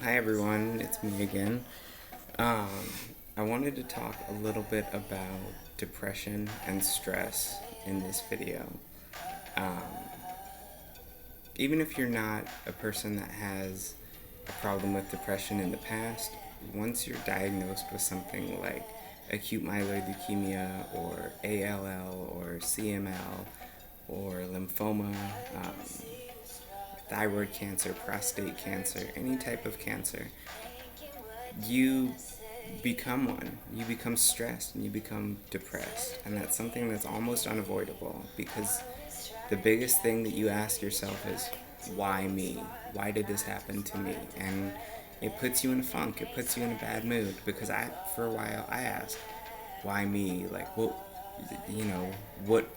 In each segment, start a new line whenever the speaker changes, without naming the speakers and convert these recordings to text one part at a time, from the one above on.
Hi everyone, it's me again. Um, I wanted to talk a little bit about depression and stress in this video. Um, Even if you're not a person that has a problem with depression in the past, once you're diagnosed with something like acute myeloid leukemia or ALL or CML or lymphoma, thyroid cancer, prostate cancer, any type of cancer, you become one. You become stressed and you become depressed. And that's something that's almost unavoidable because the biggest thing that you ask yourself is, why me? Why did this happen to me? And it puts you in a funk. It puts you in a bad mood because for a while, I asked, why me? Like, what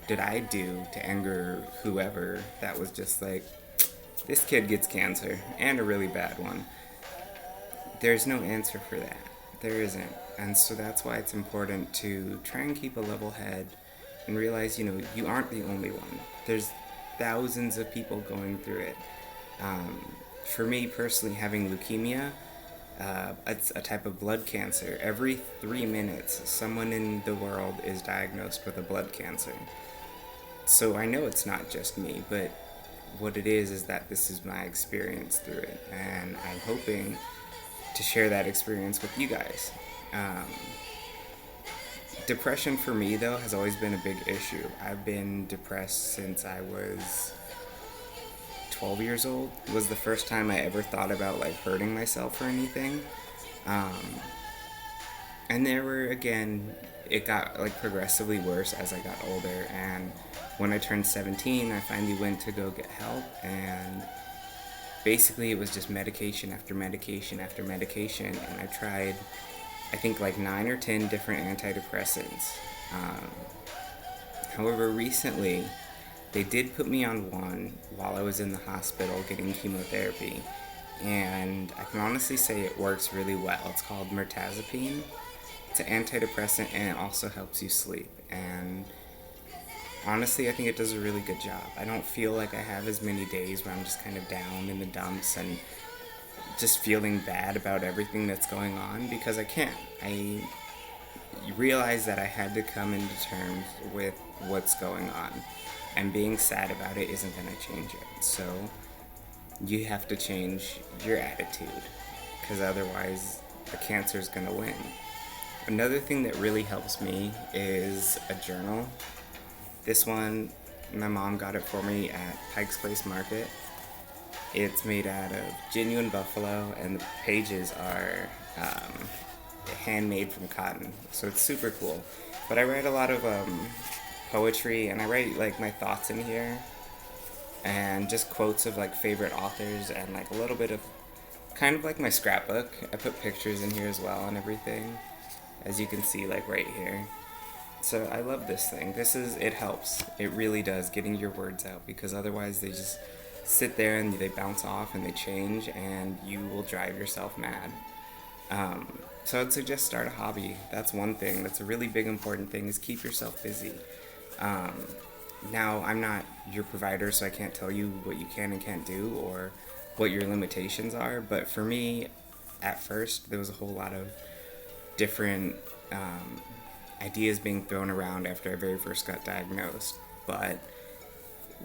did I do to anger whoever that was just like, this kid gets cancer and a really bad one? There's no answer for that. There isn't. And so that's why it's important to try and keep a level head and realize, you aren't the only one. There's thousands of people going through it. For me personally, having leukemia, it's a type of blood cancer. Every 3 minutes, someone in the world is diagnosed with a blood cancer. So I know it's not just me, but what it is that this is my experience through it. And I'm hoping to share that experience with you guys. Um, Depression for me, though, has always been a big issue. I've been depressed since I was 12 years old. It was the first time I ever thought about like hurting myself or anything. Um, and there were, again, it got like progressively worse as I got older. And when I turned 17, I finally went to go get help, and basically it was just medication after medication after medication, and I tried, I think, like 9 or 10 different antidepressants. Um, However, recently they did put me on one while I was in the hospital getting chemotherapy, and I can honestly say it works really well. It's called mirtazapine. It's an antidepressant, and it also helps you sleep. And honestly, I think it does a really good job. I don't feel like I have as many days where I'm just kind of down in the dumps and just feeling bad about everything that's going on, because I can't. I realized that I had to come into terms with what's going on, and being sad about it isn't going to change it. So you have to change your attitude, because otherwise the cancer is going to win. Another thing that really helps me is a journal. This one, my mom got it for me at Pike's Place Market. It's made out of genuine buffalo, and the pages are handmade from cotton, so it's super cool. But I write a lot of poetry, and I write like my thoughts in here, and just quotes of like favorite authors, and like a little bit of kind of like my scrapbook. I put pictures in here as well and everything, as you can see like right here. So I love this thing. It helps. It really does, getting your words out, because otherwise they just sit there and they bounce off and they change, and you will drive yourself mad. So I'd suggest start a hobby. That's one thing. That's a really big important thing, is keep yourself busy. Um, Now, I'm not your provider, so I can't tell you what you can and can't do or what your limitations are. But for me, at first, there was a whole lot of different ideas being thrown around after I very first got diagnosed. But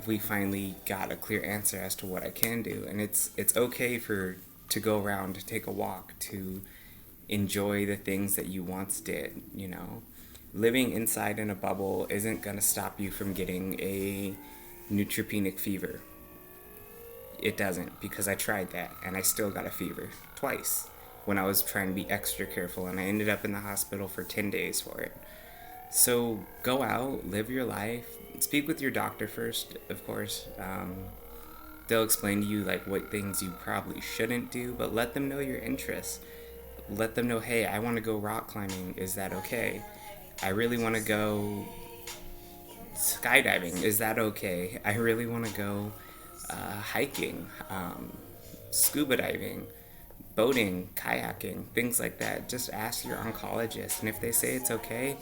we finally got a clear answer as to what I can do, and it's okay to go around, to take a walk, to enjoy the things that you once did. Living inside in a bubble isn't going to stop you from getting a neutropenic fever. It doesn't, because I tried that and I still got a fever twice when I was trying to be extra careful, and I ended up in the hospital for 10 days for it. So go out, live your life, speak with your doctor first, of course. They'll explain to you like what things you probably shouldn't do, but let them know your interests. Let them know, hey, I want to go rock climbing. Is that okay? I really want to go skydiving. Is that okay? I really want to go hiking, scuba diving, boating, kayaking, things like that. Just ask your oncologist, and if they say it's okay,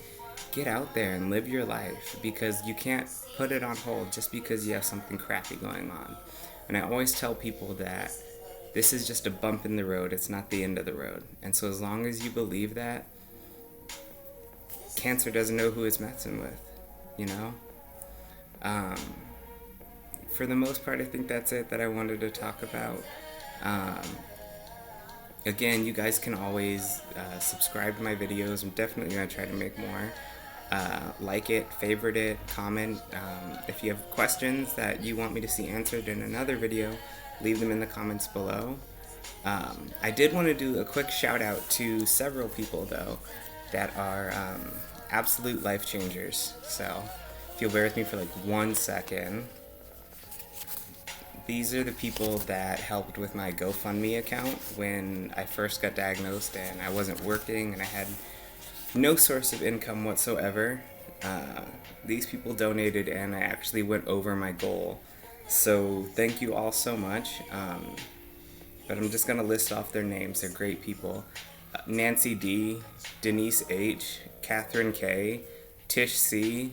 get out there and live your life, because you can't put it on hold just because you have something crappy going on. And I always tell people that This is just a bump in the road. It's not the end of the road. And so as long as you believe that, cancer doesn't know who it's messing with, you know? Um, for the most part, I think that's it that I wanted to talk about. Um, Again, you guys can always subscribe to my videos. I'm definitely going to try to make more. Like it, favorite it, comment. If you have questions that you want me to see answered in another video, leave them in the comments below. I did want to do a quick shout out to several people though that are absolute life changers. So if you'll bear with me for like 1 second. These are the people that helped with my GoFundMe account when I first got diagnosed and I wasn't working and I had no source of income whatsoever. These people donated and I actually went over my goal. So thank you all so much. But I'm just going to list off their names. They're great people. Nancy D, Denise H, Catherine K, Tish C,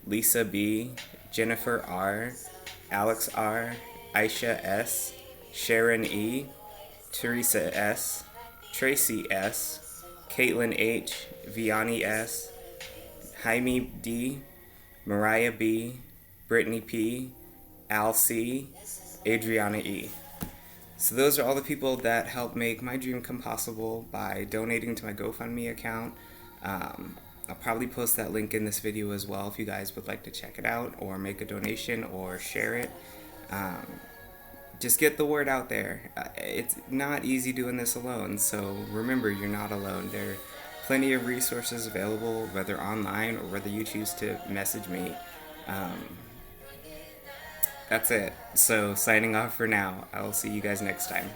Lisa B, Jennifer R, Alex R, Aisha S, Sharon E, Teresa S, Tracy S, Caitlin H, Vianney S, Jaime D, Mariah B, Brittany P, Al C, Adriana E. So those are all the people that helped make my dream come possible by donating to my GoFundMe account. I'll probably post that link in this video as well if you guys would like to check it out or make a donation or share it. Just get the word out there. It's not easy doing this alone, so remember, you're not alone. There are plenty of resources available, whether online or whether you choose to message me. That's it. So signing off for now. I will see you guys next time.